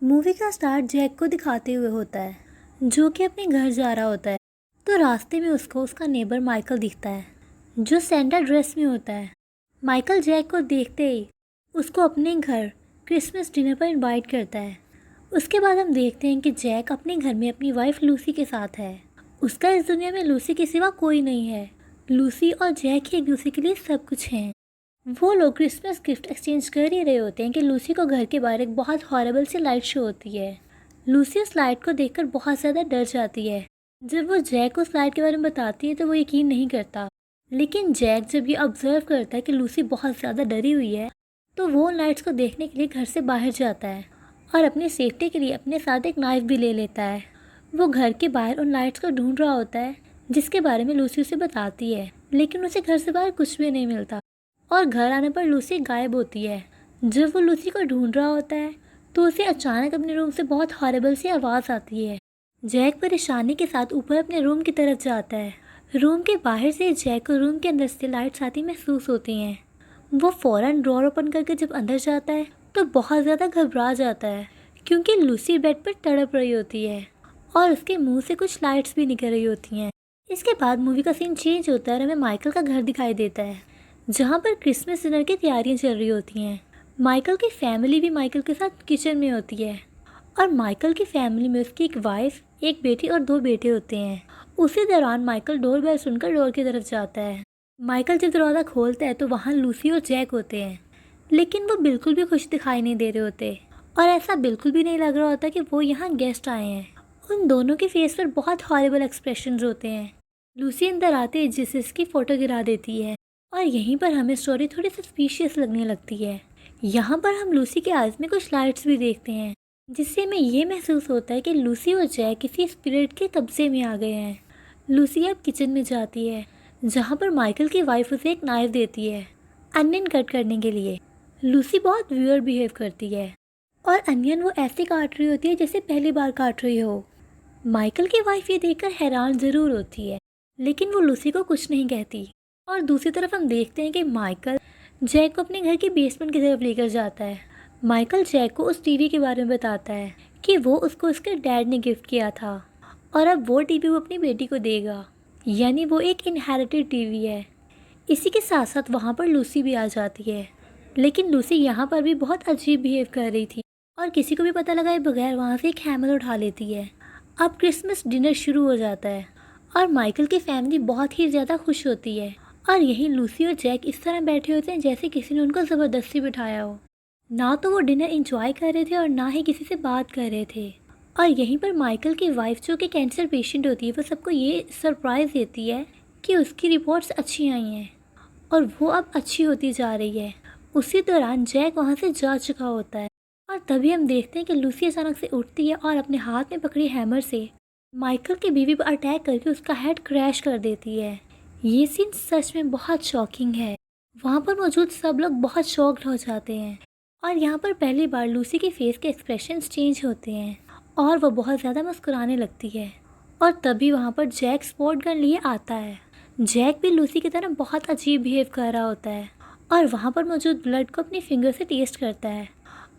Movie का start Jack को दिखाते हुए होता है, जो कि अपने घर जा रहा होता है। तो रास्ते में उसको उसका नेबर माइकल दिखता है, जो सेंटा ड्रेस में होता है। माइकल जैक को देखते ही उसको अपने घर क्रिसमस डिनर पर इनवाइट करता है। उसके बाद हम देखते हैं कि जैक अपने घर में अपनी वाइफ लूसी के साथ है। उसका इस दुनिया में लूसी के सिवा कोई नहीं है। लूसी और जैक ही एक दूसरे के लिए सब कुछ हैं। वो लोग क्रिसमस गिफ्ट एक्सचेंज कर ही रहे होते हैं कि लूसी को घर के बाहर एक बहुत हॉरेबल सी लाइट शो होती है। लूसी उस लाइट को देखकर बहुत ज़्यादा डर जाती है। जब वो जैक को उस लाइट के बारे में बताती है तो वो यकीन नहीं करता। लेकिन जैक जब ये ऑब्जर्व करता है कि लूसी बहुत ज़्यादा डरी हुई है, तो वो उन लाइट्स को देखने के लिए घर से बाहर जाता है और अपनी सेफ्टी के लिए अपने साथ एक नाइफ भी ले लेता है। वो घर के बाहर उन लाइट्स को ढूंढ रहा होता है, जिसके बारे में लूसी उसे बताती है, लेकिन उसे घर से बाहर कुछ भी नहीं मिलता और घर आने पर लूसी गायब होती है। जब वो लूसी को ढूंढ रहा होता है तो उसे अचानक अपने रूम से बहुत हॉरेबल सी आवाज़ आती है। जैक परेशानी के साथ ऊपर अपने रूम की तरफ जाता है। रूम के बाहर से जैक को रूम के अंदर से लाइट्स आती महसूस होती हैं। वो फ़ौरन ड्रॉर ओपन करके जब अंदर जाता है तो बहुत ज़्यादा घबरा जाता है, क्योंकि लूसी बेड पर तड़प रही होती है और उसके मुंह से कुछ लाइट्स भी निकल रही होती हैं। इसके बाद मूवी का सीन चेंज होता है और हमें माइकल का घर दिखाई देता है, जहाँ पर क्रिसमस डिनर की तैयारियां चल रही होती हैं। माइकल की फैमिली भी माइकल के साथ किचन में होती है और माइकल की फैमिली में उसकी एक वाइफ, एक बेटी और 2 बेटे होते हैं। उसी दौरान माइकल डोर बेल सुनकर डोर की तरफ जाता है। माइकल जब दरवाज़ा खोलता है तो वहाँ लूसी और जैक होते हैं, लेकिन वो बिल्कुल भी खुश दिखाई नहीं दे रहे होते और ऐसा बिल्कुल भी नहीं लग रहा होता कि वो यहाँ गेस्ट आए हैं। उन दोनों के फेस पर बहुत हॉरिबल एक्सप्रेशंस होते हैं। लूसी अंदर आते ही जीसस की फ़ोटो गिरा देती है और यहीं पर हमें स्टोरी थोड़ी सस्पिशियस लगने लगती है। यहाँ पर हम लूसी के आइज़ में कुछ लाइट्स भी देखते हैं, जिससे हमें ये महसूस होता है कि लूसी और जैक किसी स्पिरिट के कब्जे में आ गए हैं। लूसी अब किचन में जाती है, जहाँ पर माइकल की वाइफ उसे एक नाइफ देती है अनियन कट करने के लिए। लूसी बहुत वियर्ड बिहेव करती है और अनियन वो ऐसे काट रही होती है जैसे पहली बार काट रही हो। माइकल की वाइफ ये देखकर हैरान ज़रूर होती है, लेकिन वो लूसी को कुछ नहीं कहती। और दूसरी तरफ हम देखते हैं कि माइकल जैक को अपने घर की बेसमेंट की तरफ लेकर जाता है। माइकल जैक को उस टीवी के बारे में बताता है कि वो उसको उसके डैड ने गिफ्ट किया था और अब वो टीवी वो अपनी बेटी को देगा, यानी वो एक इनहेरिटेड टीवी है। इसी के साथ साथ वहाँ पर लूसी भी आ जाती है, लेकिन लूसी यहाँ पर भी बहुत अजीब बिहेव कर रही थी और किसी को भी पता लगाए बगैर वहाँ से एक हैमर उठा लेती है। अब क्रिसमस डिनर शुरू हो जाता है और माइकल की फैमिली बहुत ही ज़्यादा खुश होती है और यहीं लूसी और जैक इस तरह बैठे होते हैं जैसे किसी ने उनको ज़बरदस्ती बिठाया हो। ना तो वो डिनर एंजॉय कर रहे थे और ना ही किसी से बात कर रहे थे। और यहीं पर माइकल की वाइफ, जो कि कैंसर पेशेंट होती है, वो सबको ये सरप्राइज़ देती है कि उसकी रिपोर्ट्स अच्छी आई हैं और वो अब अच्छी होती जा रही है। उसी दौरान जैक वहाँ से जा चुका होता है और तभी हम देखते हैं कि लूसी अचानक से उठती है और अपने हाथ में पकड़ी हैमर से माइकल की बीवी पर अटैक करके उसका हेड क्रैश कर देती है। ये सीन सच में बहुत शॉकिंग है। वहाँ पर मौजूद सब लोग बहुत शॉक्ड हो जाते हैं और यहाँ पर पहली बार लूसी के फेस के एक्सप्रेशंस चेंज होते हैं और वो बहुत ज़्यादा मुस्कुराने लगती है। और तभी वहाँ पर जैक स्पोर्ट गन लिए आता है। जैक भी लूसी की तरह बहुत अजीब बिहेव कर रहा होता है और वहाँ पर मौजूद ब्लड को अपनी फिंगर से टेस्ट करता है।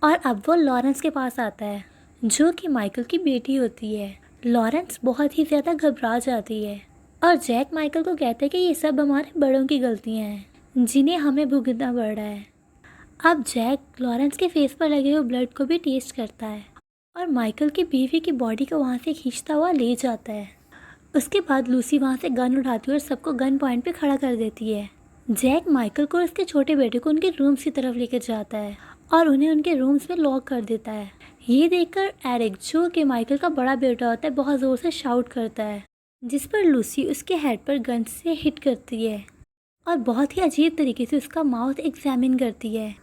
और अब वो लॉरेंस के पास आता है, जो कि माइकल की बेटी होती है। लॉरेंस बहुत ही ज़्यादा घबरा जाती है और जैक माइकल को कहता है कि ये सब हमारे बड़ों की गलतियाँ हैं, जिन्हें हमें भुगतना पड़ रहा है। अब जैक लॉरेंस के फेस पर लगे हुए ब्लड को भी टेस्ट करता है और माइकल की बीवी की बॉडी को वहाँ से खींचता हुआ ले जाता है। उसके बाद लूसी वहाँ से गन उठाती है और सबको गन पॉइंट पे खड़ा कर देती है। जैक माइकल को और उसके छोटे बेटे को उनके रूम्स की तरफ लेकर जाता है और उन्हें उनके रूम्स में लॉक कर देता है। ये देखकर एरिक, जो कि माइकल का बड़ा बेटा होता है, बहुत ज़ोर से शाउट करता है, जिस पर लूसी उसके हेड पर गन से हिट करती है और बहुत ही अजीब तरीके से उसका माउथ एग्जामिन करती है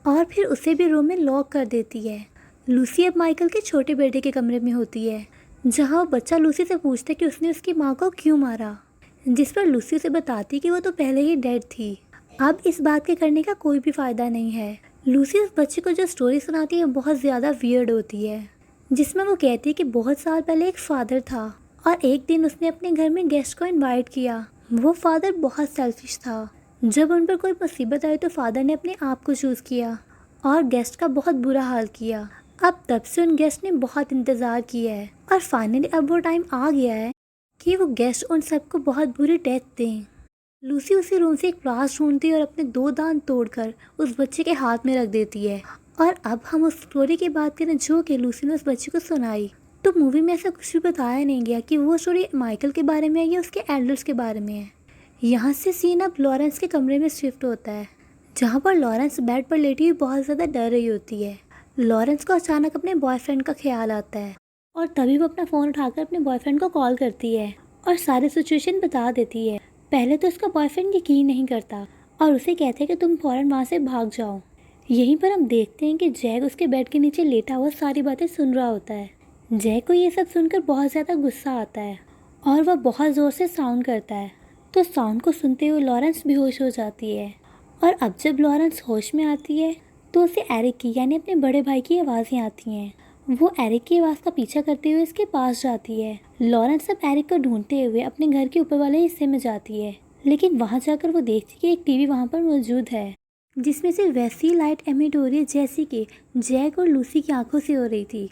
और फिर उसे भी रूम में लॉक कर देती है। लूसी अब माइकल के छोटे बेटे के कमरे में होती है, जहाँ वो बच्चा लूसी से पूछता है कि उसने उसकी माँ को क्यों मारा, जिस पर लूसी उसे बताती कि वो तो पहले ही डेड थी, अब इस बात के करने का कोई भी फ़ायदा नहीं है। लूसी उस बच्चे को जो स्टोरी सुनाती है बहुत ज़्यादा वियर्ड होती है, जिसमें वो कहती है कि बहुत साल पहले एक फादर था और एक दिन उसने अपने घर में गेस्ट को इनवाइट किया। वो फादर बहुत सेल्फिश था। जब उन पर कोई मुसीबत आई तो फादर ने अपने आप को चूज़ किया और गेस्ट का बहुत बुरा हाल किया। अब तब से उन गेस्ट ने बहुत इंतज़ार किया है और फाइनली अब वो टाइम आ गया है कि वो गेस्ट उन सबको बहुत बुरी डेथ दें। लूसी उसी रूम से एक प्लास ढूंढती है और अपने 2 दांत तोड़कर उस बच्चे के हाथ में रख देती है। और अब हम उस स्टोरी की बात करें जो कि लूसी ने उस बच्चे को सुनाई, तो मूवी में ऐसा कुछ भी बताया नहीं गया कि वो स्टोरी माइकल के बारे में है या उसके एल्डर्स के बारे में है। यहाँ से सीन अब लॉरेंस के कमरे में शिफ्ट होता है, जहाँ पर लॉरेंस बेड पर लेटी हुई बहुत ज़्यादा डर रही होती है। लॉरेंस को अचानक अपने बॉयफ्रेंड का ख्याल आता है और तभी वो अपना फ़ोन उठाकर अपने बॉयफ्रेंड को कॉल करती है और सारी सिचुएशन बता देती है। पहले तो उसका बॉयफ्रेंड यकीन नहीं करता और उसे कहते हैं कि तुम फ़ौरन वहाँ से भाग जाओ। यहीं पर हम देखते हैं कि जैक उसके बेड के नीचे लेटा हुआ सारी बातें सुन रहा होता है। जैक को ये सब सुनकर बहुत ज़्यादा गुस्सा आता है और वह बहुत ज़ोर से साउंड करता है, तो साउंड को सुनते हुए लॉरेंस बेहोश हो जाती है। और अब जब लॉरेंस होश में आती है तो उसे एरिक की यानी अपने बड़े भाई की आवाज़ें आती हैं। वो एरिक की आवाज़ का पीछा करते हुए उसके पास जाती है। लॉरेंस अब एरिक को ढूंढते हुए अपने घर के ऊपर वाले हिस्से में जाती है, लेकिन वहाँ जाकर वो देखती है कि एक टीवी वहाँ पर मौजूद है जिसमें से वैसी लाइट एमिट हो रही है जैसी कि जैक और लूसी की आंखों से हो रही थी।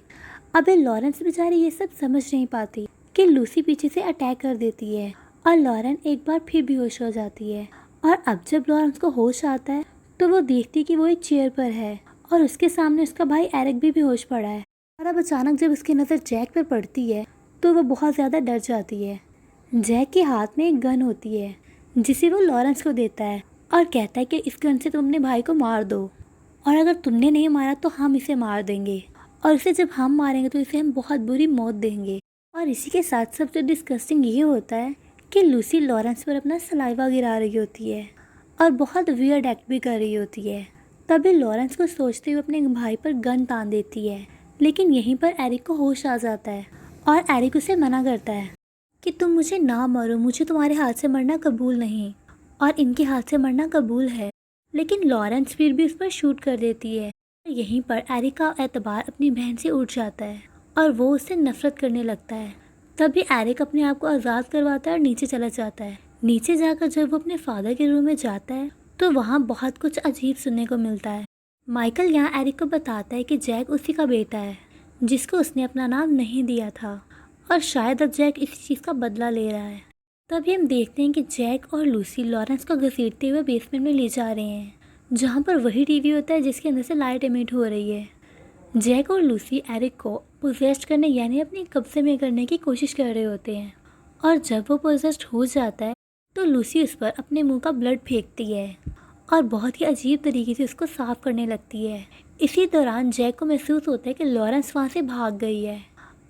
अबे लॉरेंस बेचारी ये सब समझ नहीं पाती कि लूसी पीछे से अटैक कर देती है और लॉरेन एक बार फिर बेहोश हो जाती है। और अब जब लॉरेंस को होश आता है तो वो देखती कि वो एक चेयर पर है और उसके सामने उसका भाई एरिक भी बेहोश पड़ा है। और अब अचानक जब उसकी नज़र जैक पर पड़ती है तो वो बहुत ज़्यादा डर जाती है। जैक के हाथ में एक गन होती है जिसे वो लॉरेंस को देता है और कहता है कि इस गन से तुम अपने भाई को मार दो, और अगर तुमने नहीं मारा तो हम इसे मार देंगे, और इसे जब हम मारेंगे तो इसे हम बहुत बुरी मौत देंगे। और इसी के साथ सबसे डिस्कस्टिंग ये होता है कि लूसी लॉरेंस पर अपना सलाइवा गिरा रही होती है और बहुत वियर्ड एक्ट भी कर रही होती है। तभी लॉरेंस को सोचते हुए अपने भाई पर गन तान देती है, लेकिन यहीं पर एरिक को होश आ जाता है और एरिक उसे मना करता है कि तुम मुझे ना मारो, मुझे तुम्हारे हाथ से मरना कबूल नहीं और इनके हाथ से मरना कबूल है। लेकिन लॉरेंस फिर भी उस पर शूट कर देती है। यहीं पर एरिक का एतबार अपनी बहन से उठ जाता है और वो उससे नफरत करने लगता है। तभी एरिक अपने आप को आज़ाद करवाता है और नीचे चला जाता है। नीचे जाकर जब वो अपने फादर के रूम में जाता है तो वहाँ बहुत कुछ अजीब सुनने को मिलता है। माइकल यहाँ एरिक को बताता है कि जैक उसी का बेटा है जिसको उसने अपना नाम नहीं दिया था और शायद अब जैक इसी चीज़ का बदला ले रहा है। तभी हम देखते हैं कि जैक और लूसी लॉरेंस को घसीटते हुए बेसमेंट में ले जा रहे हैं, जहाँ पर वही टीवी होता है जिसके अंदर से लाइट एमिट हो रही है। जैक और लूसी एरिक को पोजेस्ट करने यानी अपने कब्जे में करने की कोशिश कर रहे होते हैं, और जब वो पोजेस्ट हो जाता है तो लूसी उस पर अपने मुंह का ब्लड फेंकती है और बहुत ही अजीब तरीके से उसको साफ करने लगती है। इसी दौरान जैक को महसूस होता है कि लॉरेंस वहाँ से भाग गई है,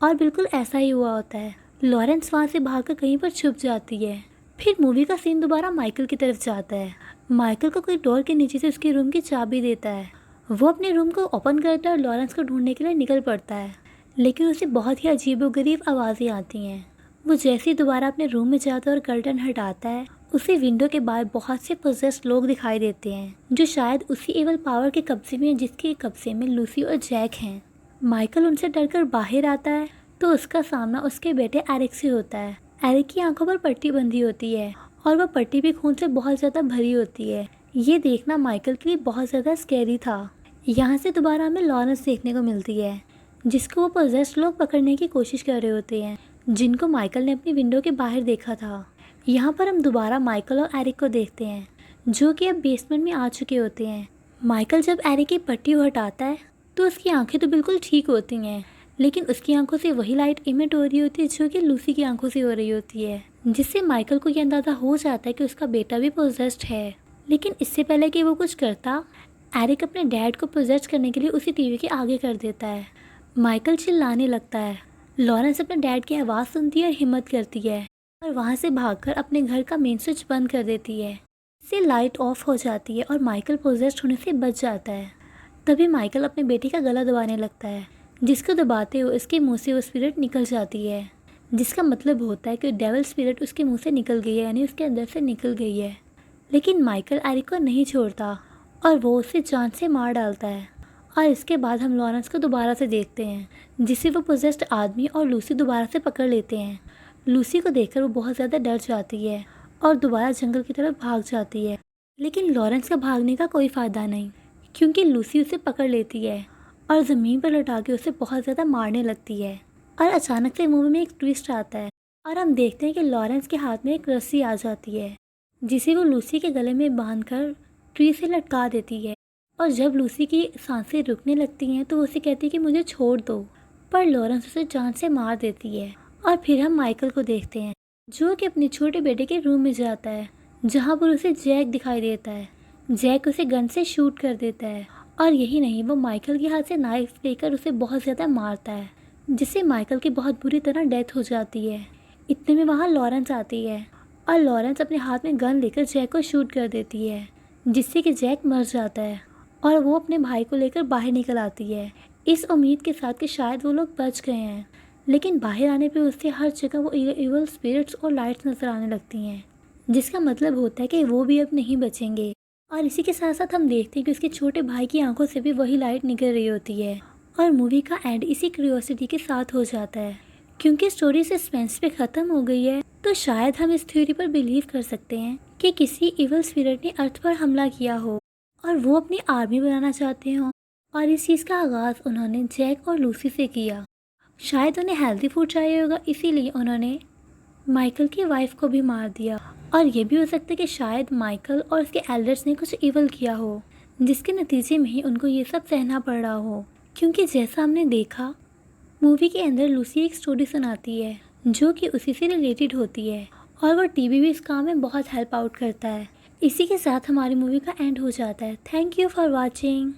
और बिल्कुल ऐसा ही हुआ होता है। लॉरेंस वहाँ से भागकर कहीं पर छुप जाती है। फिर मूवी का सीन दोबारा माइकल की तरफ जाता है। माइकल को कोई डोर के नीचे से उसके रूम की चाबी देता है। वो अपने रूम को ओपन करता है और लॉरेंस को ढूंढने के लिए निकल पड़ता है, लेकिन उसे बहुत ही अजीबोगरीब आवाज़ें आती हैं। वो जैसे ही दोबारा अपने रूम में जाता है और कर्टन हटाता है, उसे विंडो के बाहर बहुत से पोजेस्ड लोग दिखाई देते हैं जो शायद उसी एवल पावर के कब्जे में है जिसके कब्जे में लूसी और जैक हैं। माइकल उनसे डरकर बाहर आता है तो उसका सामना उसके बेटे एरिक से होता है। एरिक की आंखों पर पट्टी बंधी होती है और वह पट्टी भी खून से बहुत ज़्यादा भरी होती है। ये देखना माइकल के लिए बहुत ज़्यादा स्कैरी था। यहाँ से दोबारा हमें लॉरेंस देखने को मिलती है जिसको वो पोजेस्ड लोग पकड़ने की कोशिश कर रहे होते हैं, जिनको माइकल ने अपनी विंडो के बाहर देखा था। यहाँ पर हम दोबारा माइकल और एरिक को देखते हैं जो कि अब बेसमेंट में आ चुके होते हैं। माइकल जब एरिक की पट्टी हटाता है तो उसकी आंखें तो बिल्कुल ठीक होती हैं, लेकिन उसकी आंखों से वही लाइट इमिट हो रही होती है जो कि लूसी की आंखों से हो रही होती है, जिससे माइकल को ये अंदाज़ा हो जाता है कि उसका बेटा भी पोजेस्ड है। लेकिन इससे पहले कि वो कुछ करता, एरिक अपने डैड को पोजेस्ट करने के लिए उसी टीवी के आगे कर देता है। माइकल चिल्लाने लगता है। लॉरेंस अपने डैड की आवाज़ सुनती है और हिम्मत करती है और वहाँ से भागकर अपने घर का मेन स्विच बंद कर देती है। इससे लाइट ऑफ हो जाती है और माइकल पोजेस्ट होने से बच जाता है। तभी माइकल अपने बेटे का गला दबाने लगता है, जिसको दबाते हुए उसके मुंह से वो स्पिरिट निकल जाती है, जिसका मतलब होता है कि डेविल स्पिरिट उसके मुंह से निकल गई है, यानी उसके अंदर से निकल गई है। लेकिन माइकल एरिक को नहीं छोड़ता और वो उसे जान से मार डालता है। और इसके बाद हम लॉरेंस को दोबारा से देखते हैं, जिसे वो पोजेस्ड आदमी और लूसी दोबारा से पकड़ लेते हैं। लूसी को देखकर वो बहुत ज़्यादा डर जाती है और दोबारा जंगल की तरफ भाग जाती है। लेकिन लॉरेंस का भागने का कोई फ़ायदा नहीं, क्योंकि लूसी उसे पकड़ लेती है और ज़मीन पर लटा के उसे बहुत ज़्यादा मारने लगती है। और अचानक से मूवी में एक ट्विस्ट आता है और हम देखते हैं कि लॉरेंस के हाथ में एक रस्सी आ जाती है जिसे वो लूसी के गले में बांधकर ट्री से लटका देती है। और जब लूसी की सांसें रुकने लगती हैं तो वो उसे कहती है कि मुझे छोड़ दो, पर लॉरेंस उसे जान से मार देती है। और फिर हम माइकल को देखते हैं जो कि अपने छोटे बेटे के रूम में जाता है जहाँ पर उसे जैक दिखाई देता है। जैक उसे गन से शूट कर देता है और यही नहीं, वो माइकल के हाथ से नाइफ लेकर उसे बहुत ज़्यादा मारता है जिससे माइकल की बहुत बुरी तरह डेथ हो जाती है। इतने में वहाँ लॉरेंस आती है और लॉरेंस अपने हाथ में गन लेकर जैक को शूट कर देती है जिससे कि जैक मर जाता है और वो अपने भाई को लेकर बाहर निकल आती है इस उम्मीद के साथ कि शायद वो लोग बच गए हैं। लेकिन बाहर आने पे उससे हर जगह वो इवल स्पिरिट्स और लाइट्स नजर आने लगती हैं जिसका मतलब होता है कि वो भी अब नहीं बचेंगे। और इसी के साथ साथ हम देखते हैं कि उसके छोटे भाई की आंखों से भी वही लाइट निकल रही होती है। और मूवी का एंड इसी क्यूरियोसिटी के साथ हो जाता है। क्योंकि स्टोरी सस्पेंस पे ख़त्म हो गई है तो शायद हम इस थ्योरी पर बिलीव कर सकते हैं कि किसी इवल स्पिरिट ने अर्थ पर हमला किया हो और वो अपनी आर्मी बनाना चाहते हो। और इस चीज़ का आगाज़ उन्होंने जैक और लूसी से किया। शायद उन्हें हेल्दी फूड चाहिए होगा, इसीलिए उन्होंने माइकल की वाइफ को भी मार दिया। और ये भी हो सकता है कि शायद माइकल और उसके एल्डर्स ने कुछ इवल किया हो जिसके नतीजे में ही उनको ये सब सहना पड़ रहा हो। क्योंकि जैसा हमने देखा मूवी के अंदर लूसी एक स्टोरी सुनाती है जो कि उसी से रिलेटेड होती है और वो टीवी भी इस काम में बहुत हेल्प आउट करता है। इसी के साथ हमारी मूवी का एंड हो जाता है। Thank you for watching.